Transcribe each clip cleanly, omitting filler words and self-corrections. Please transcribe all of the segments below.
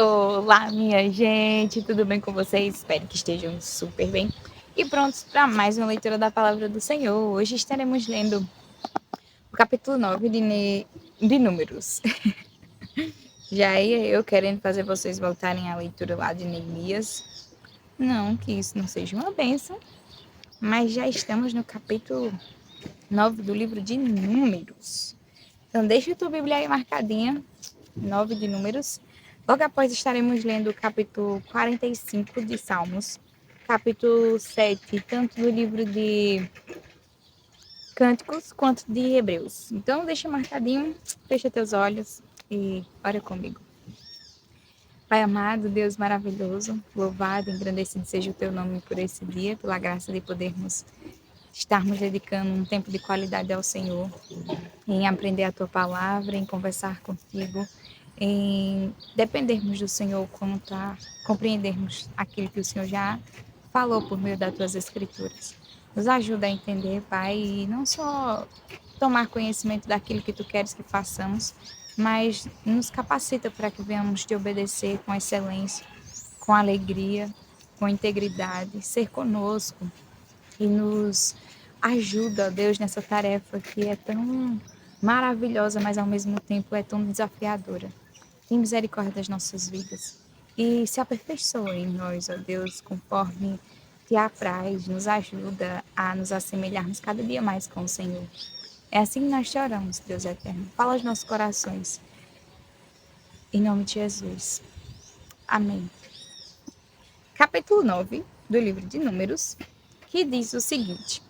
Olá, minha gente, tudo bem com vocês? Espero que estejam super bem e prontos para mais uma leitura da Palavra do Senhor. Hoje estaremos lendo o capítulo 9 de Números. Já ia eu querendo fazer vocês voltarem à leitura lá de Neemias. Não que isso não seja uma bênção, mas já estamos no capítulo 9 do livro de Números. Então, deixa a tua Bíblia aí marcadinha, 9 de Números. Logo após estaremos lendo o capítulo 45 de Salmos, capítulo 7, tanto do livro de Cânticos quanto de Hebreus. Então, deixa marcadinho, fecha teus olhos e ora comigo. Pai amado, Deus maravilhoso, louvado, engrandecido seja o teu nome por esse dia, pela graça de podermos estarmos dedicando um tempo de qualidade ao Senhor, em aprender a tua palavra, em conversar contigo, em dependermos do Senhor quanto a compreendermos aquilo que o Senhor já falou por meio das tuas escrituras. Nos ajuda a entender, Pai, e não só tomar conhecimento daquilo que tu queres que façamos, mas nos capacita para que venhamos te obedecer com excelência, com alegria, com integridade, ser conosco e nos ajuda, Deus, nessa tarefa que é tão maravilhosa, mas ao mesmo tempo é tão desafiadora. Tem misericórdia das nossas vidas e se aperfeiçoa em nós, ó Deus, conforme te apraz, nos ajuda a nos assemelharmos cada dia mais com o Senhor. É assim que nós te oramos, Deus eterno. Fala aos nossos corações. Em nome de Jesus. Amém. Capítulo 9 do livro de Números, que diz o seguinte: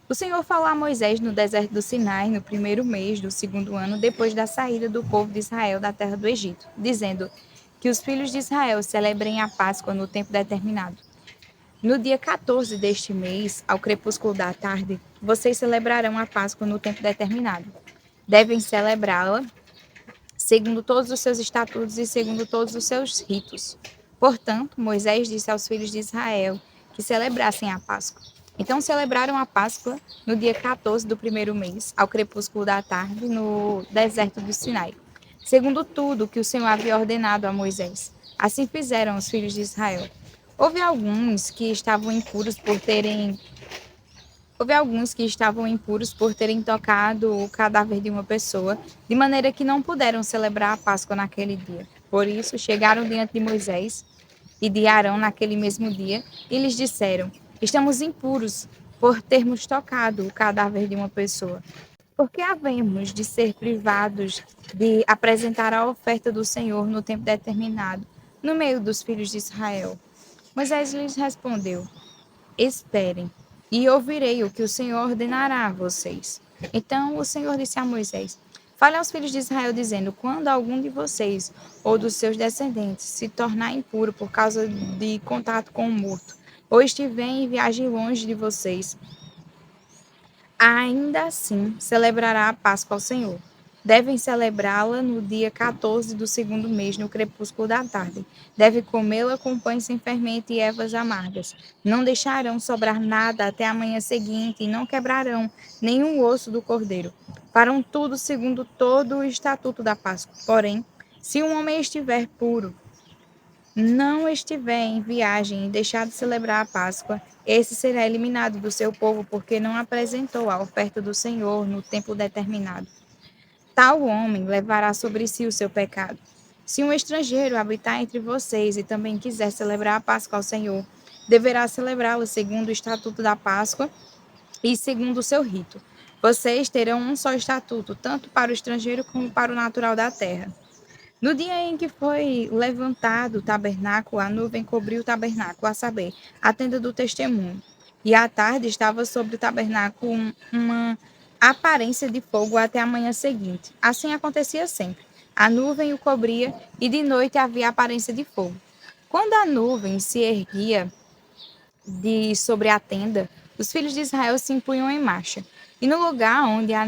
O Senhor falou a Moisés no deserto do Sinai, no primeiro mês do segundo ano, depois da saída do povo de Israel da terra do Egito, dizendo que os filhos de Israel celebrem a Páscoa no tempo determinado. No dia 14 deste mês, ao crepúsculo da tarde, vocês celebrarão a Páscoa no tempo determinado. Devem celebrá-la segundo todos os seus estatutos e segundo todos os seus ritos. Portanto, Moisés disse aos filhos de Israel que celebrassem a Páscoa. Então celebraram a Páscoa no dia 14 do primeiro mês, ao crepúsculo da tarde, no deserto do Sinai, segundo tudo que o Senhor havia ordenado a Moisés. Assim fizeram os filhos de Israel. Houve alguns que estavam impuros por terem tocado o cadáver de uma pessoa, de maneira que não puderam celebrar a Páscoa naquele dia. Por isso, chegaram diante de Moisés e de Arão naquele mesmo dia e lhes disseram: Estamos impuros por termos tocado o cadáver de uma pessoa. Por que havemos de ser privados de apresentar a oferta do Senhor no tempo determinado, no meio dos filhos de Israel? Moisés lhes respondeu: Esperem, e ouvirei o que o Senhor ordenará a vocês. Então o Senhor disse a Moisés: Fale aos filhos de Israel, dizendo: Quando algum de vocês ou dos seus descendentes se tornar impuro por causa de contato com o morto, ou estiver em viagem longe de vocês, ainda assim celebrará a Páscoa ao Senhor. Devem celebrá-la no dia 14 do segundo mês, no crepúsculo da tarde. Devem comê-la com pães sem fermento e ervas amargas. Não deixarão sobrar nada até a manhã seguinte e não quebrarão nenhum osso do cordeiro. Farão tudo segundo todo o estatuto da Páscoa. Porém, se um homem estiver puro, não estiver em viagem e deixar de celebrar a Páscoa, esse será eliminado do seu povo, porque não apresentou a oferta do Senhor no tempo determinado. Tal homem levará sobre si o seu pecado. Se um estrangeiro habitar entre vocês e também quiser celebrar a Páscoa ao Senhor, deverá celebrá-la segundo o estatuto da Páscoa e segundo o seu rito. Vocês terão um só estatuto, tanto para o estrangeiro como para o natural da terra. No dia em que foi levantado o tabernáculo, a nuvem cobriu o tabernáculo, a saber, a tenda do testemunho. E à tarde estava sobre o tabernáculo uma aparência de fogo até a manhã seguinte. Assim acontecia sempre. A nuvem o cobria e de noite havia aparência de fogo. Quando a nuvem se erguia de sobre a tenda, os filhos de Israel se impunham em marcha. E no lugar onde a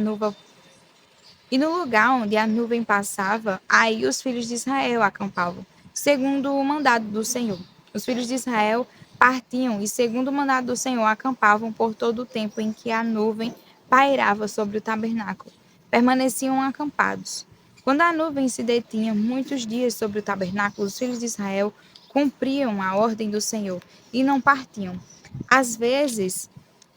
nuvem passava, aí os filhos de Israel acampavam, segundo o mandado do Senhor. Os filhos de Israel partiam e, segundo o mandado do Senhor, acampavam por todo o tempo em que a nuvem pairava sobre o tabernáculo. Permaneciam acampados. Quando a nuvem se detinha muitos dias sobre o tabernáculo, os filhos de Israel cumpriam a ordem do Senhor e não partiam. Às vezes,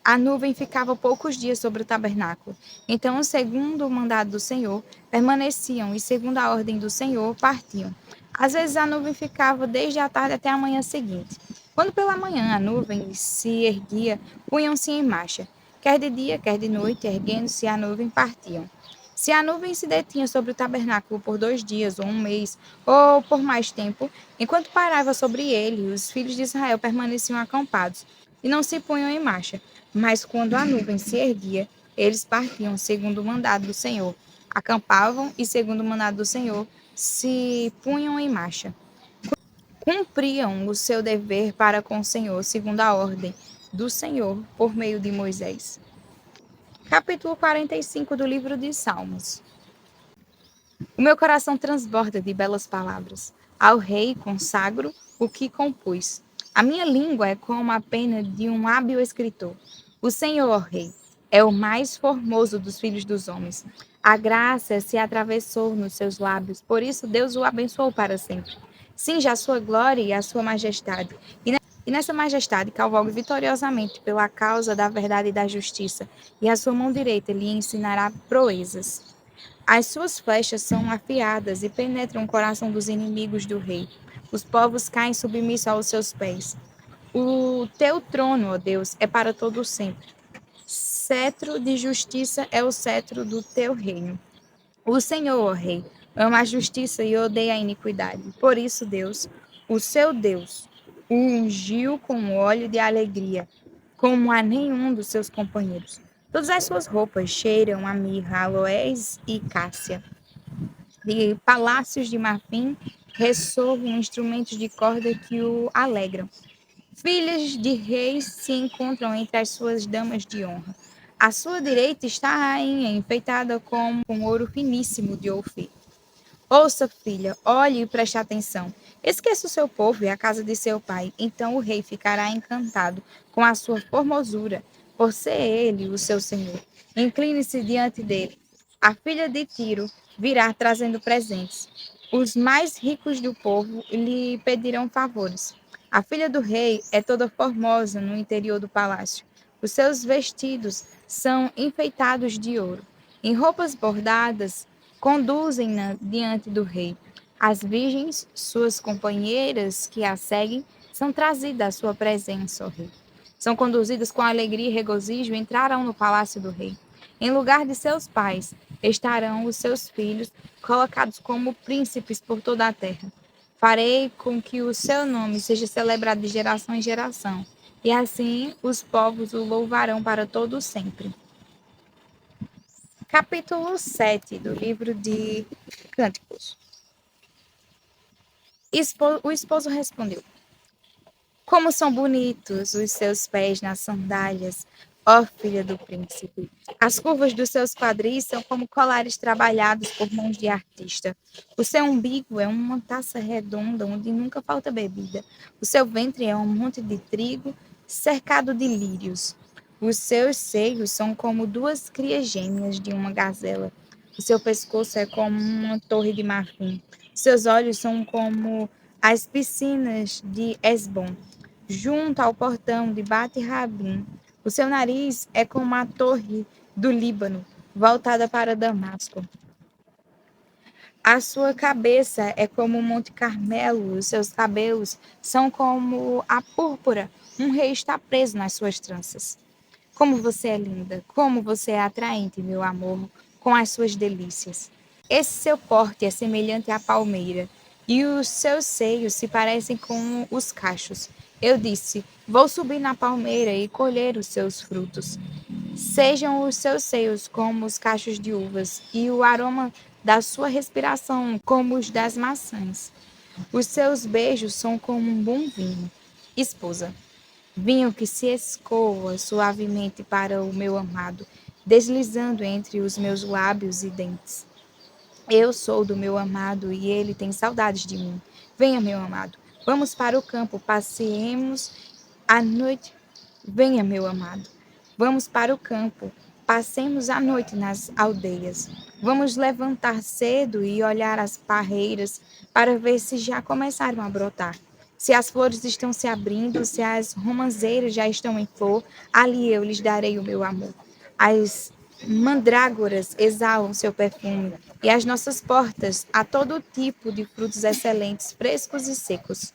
a nuvem ficava poucos dias sobre o tabernáculo. Então, segundo o mandado do Senhor, permaneciam e, segundo a ordem do Senhor, partiam. Às vezes, a nuvem ficava desde a tarde até a manhã seguinte. Quando pela manhã a nuvem se erguia, punham-se em marcha. Quer de dia, quer de noite, erguendo-se a nuvem, partiam. Se a nuvem se detinha sobre o tabernáculo por 2 dias, ou um mês, ou por mais tempo, enquanto parava sobre ele, os filhos de Israel permaneciam acampados e não se punham em marcha. Mas quando a nuvem se erguia, eles partiam segundo o mandado do Senhor. Acampavam e, segundo o mandado do Senhor, se punham em marcha. Cumpriam o seu dever para com o Senhor, segundo a ordem do Senhor, por meio de Moisés. Capítulo 45 do livro de Salmos. O meu coração transborda de belas palavras. Ao rei consagro o que compus. A minha língua é como a pena de um hábil escritor. O Senhor, ó rei, é o mais formoso dos filhos dos homens. A graça se atravessou nos seus lábios, por isso Deus o abençoou para sempre. Cinja a sua glória e a sua majestade. E nessa majestade cavalgue vitoriosamente pela causa da verdade e da justiça, e a sua mão direita lhe ensinará proezas. As suas flechas são afiadas e penetram o coração dos inimigos do rei. Os povos caem submissos aos seus pés. O teu trono, ó Deus, é para todo sempre. Cetro de justiça é o cetro do teu reino. O Senhor, ó Rei, ama a justiça e odeia a iniquidade. Por isso, Deus, o seu Deus, o ungiu com óleo de alegria, como a nenhum dos seus companheiros. Todas as suas roupas cheiram a mirra, aloés e cássia. De palácios de marfim ressoam instrumentos de corda que o alegram. Filhas de reis se encontram entre as suas damas de honra. À sua direita está a rainha, enfeitada com ouro finíssimo de Ofir. Ouça, filha, olhe e preste atenção. Esqueça o seu povo e a casa de seu pai. Então o rei ficará encantado com a sua formosura, por ser ele o seu senhor. Incline-se diante dele. A filha de Tiro virá trazendo presentes. Os mais ricos do povo lhe pedirão favores. A filha do rei é toda formosa no interior do palácio. Os seus vestidos são enfeitados de ouro. Em roupas bordadas, conduzem-na diante do rei. As virgens, suas companheiras que a seguem, são trazidas à sua presença, ó rei. São conduzidas com alegria e regozijo, entrarão no palácio do rei. Em lugar de seus pais estarão os seus filhos, colocados como príncipes por toda a terra. Farei com que o seu nome seja celebrado de geração em geração, e assim os povos o louvarão para todo sempre. Capítulo 7 do livro de Cânticos. O esposo respondeu: Como são bonitos os seus pés nas sandálias, ó filha do príncipe. As curvas dos seus quadris são como colares trabalhados por mãos de artista. O seu umbigo é uma taça redonda onde nunca falta bebida. O seu ventre é um monte de trigo cercado de lírios. Os seus seios são como duas crias gêmeas de uma gazela. O seu pescoço é como uma torre de marfim. Seus olhos são como as piscinas de Esbom, junto ao portão de Bate-Rabim. O seu nariz é como a torre do Líbano, voltada para Damasco. A sua cabeça é como o Monte Carmelo, os seus cabelos são como a púrpura. Um rei está preso nas suas tranças. Como você é linda, como você é atraente, meu amor, com as suas delícias. Esse seu porte é semelhante à palmeira, e os seus seios se parecem com os cachos. Eu disse: Vou subir na palmeira e colher os seus frutos. Sejam os seus seios como os cachos de uvas, e o aroma da sua respiração como os das maçãs. Os seus beijos são como um bom vinho. Esposa, vinho que se escoa suavemente para o meu amado, deslizando entre os meus lábios e dentes. Eu sou do meu amado e ele tem saudades de mim. Venha, meu amado, vamos para o campo, passeemos a noite. Venha, meu amado, vamos para o campo, passemos a noite nas aldeias. Vamos levantar cedo e olhar as parreiras para ver se já começaram a brotar. Se as flores estão se abrindo, se as romãzeiras já estão em flor, ali eu lhes darei o meu amor. As mandrágoras exalam seu perfume, e as nossas portas a todo tipo de frutos excelentes, frescos e secos,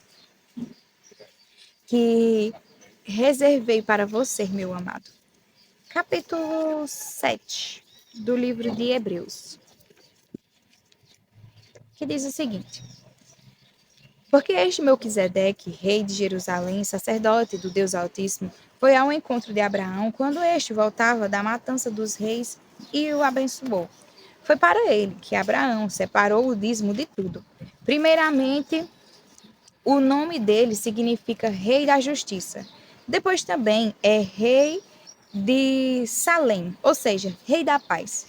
que reservei para você, meu amado. Capítulo 7 do livro de Hebreus, que diz o seguinte: Porque este Melquisedeque, rei de Jerusalém, sacerdote do Deus Altíssimo, foi ao encontro de Abraão quando este voltava da matança dos reis e o abençoou. Foi para ele que Abraão separou o dízimo de tudo. Primeiramente, o nome dele significa Rei da Justiça. Depois também é Rei de Salém, ou seja, Rei da Paz.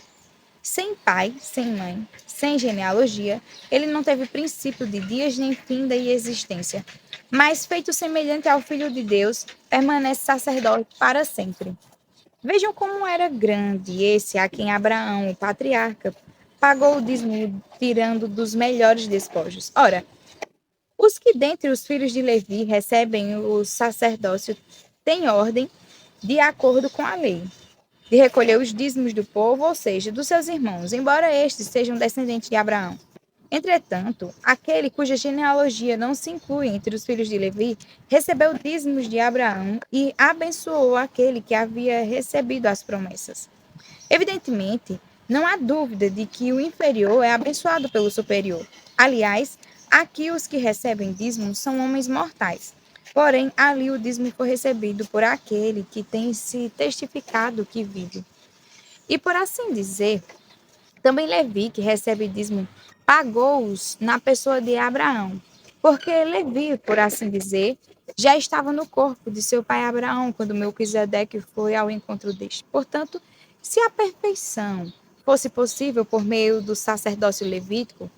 Sem pai, sem mãe, sem genealogia, ele não teve princípio de dias nem fim da existência. Mas, feito semelhante ao Filho de Deus, permanece sacerdote para sempre. Vejam como era grande esse a quem Abraão, o patriarca, pagou o dízimo tirando dos melhores despojos. Ora, os que dentre os filhos de Levi recebem o sacerdócio têm ordem de acordo com a lei, de recolher os dízimos do povo, ou seja, dos seus irmãos, embora estes sejam descendentes de Abraão. Entretanto, aquele cuja genealogia não se inclui entre os filhos de Levi, recebeu dízimos de Abraão e abençoou aquele que havia recebido as promessas. Evidentemente, não há dúvida de que o inferior é abençoado pelo superior. Aliás, aqui os que recebem dízimo são homens mortais. Porém, ali o dízimo foi recebido por aquele que tem se testificado que vive. E por assim dizer, também Levi, que recebe dízimo, pagou-os na pessoa de Abraão. Porque Levi, por assim dizer, já estava no corpo de seu pai Abraão quando Melquisedeque foi ao encontro deste. Portanto, se a perfeição fosse possível por meio do sacerdócio levítico,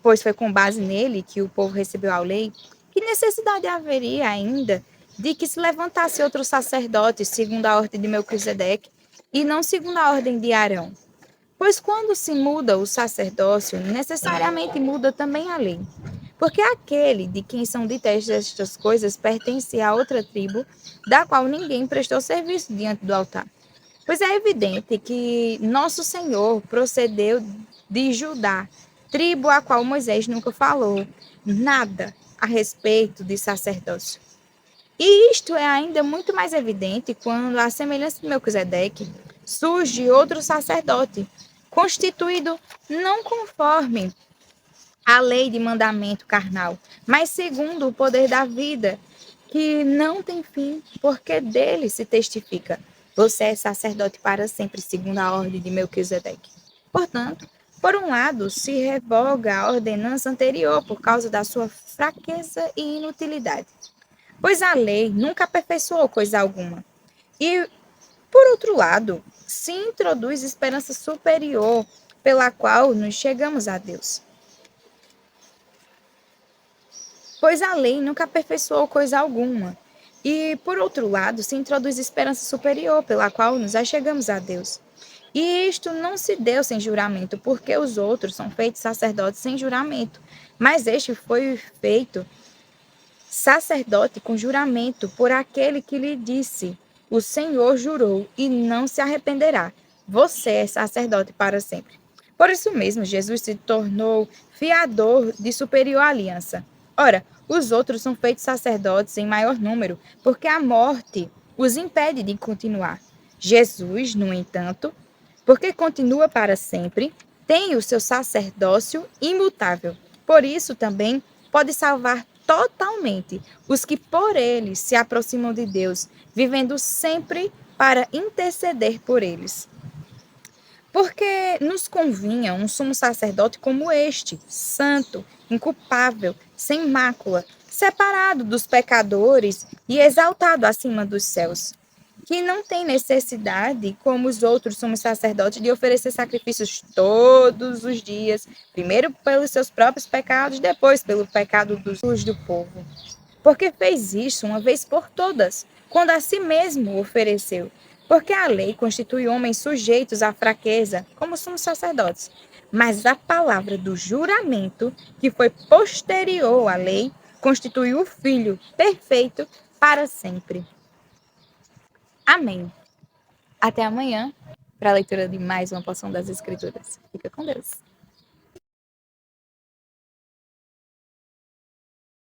pois foi com base nele que o povo recebeu a lei, que necessidade haveria ainda de que se levantasse outro sacerdote segundo a ordem de Melquisedeque e não segundo a ordem de Arão? Pois quando se muda o sacerdócio, necessariamente muda também a lei. Porque aquele de quem são ditas estas coisas pertence a outra tribo, da qual ninguém prestou serviço diante do altar. Pois é evidente que nosso Senhor procedeu de Judá, tribo a qual Moisés nunca falou nada a respeito de sacerdócio. E isto é ainda muito mais evidente quando, à semelhança de Melquisedeque, surge outro sacerdote, constituído não conforme a lei de mandamento carnal, mas segundo o poder da vida, que não tem fim, porque dele se testifica: você é sacerdote para sempre, segundo a ordem de Melquisedeque. Portanto, por um lado, se revoga a ordenança anterior por causa da sua fraqueza e inutilidade, pois a lei nunca aperfeiçoou coisa alguma. E, por outro lado, se introduz esperança superior pela qual nos chegamos a Deus. Pois a lei nunca aperfeiçoou coisa alguma. E, por outro lado, se introduz esperança superior pela qual nos achegamos a Deus. E isto não se deu sem juramento, porque os outros são feitos sacerdotes sem juramento, mas este foi feito sacerdote com juramento por aquele que lhe disse: o Senhor jurou e não se arrependerá. Você é sacerdote para sempre. Por isso mesmo, Jesus se tornou fiador de superior aliança. Ora, os outros são feitos sacerdotes em maior número, porque a morte os impede de continuar. Jesus, no entanto, porque continua para sempre, tem o seu sacerdócio imutável. Por isso também pode salvar totalmente os que por ele se aproximam de Deus, vivendo sempre para interceder por eles. Porque nos convinha um sumo sacerdote como este, santo, inculpável, sem mácula, separado dos pecadores e exaltado acima dos céus, que não tem necessidade, como os outros sumos sacerdotes, de oferecer sacrifícios todos os dias, primeiro pelos seus próprios pecados, depois pelo pecado dos do povo. Porque fez isso uma vez por todas, quando a si mesmo ofereceu. Porque a lei constitui homens sujeitos à fraqueza, como sumos sacerdotes. mas a palavra do juramento, que foi posterior à lei, constitui o Filho perfeito para sempre. Amém. Até amanhã para a leitura de mais uma porção das Escrituras. Fica com Deus.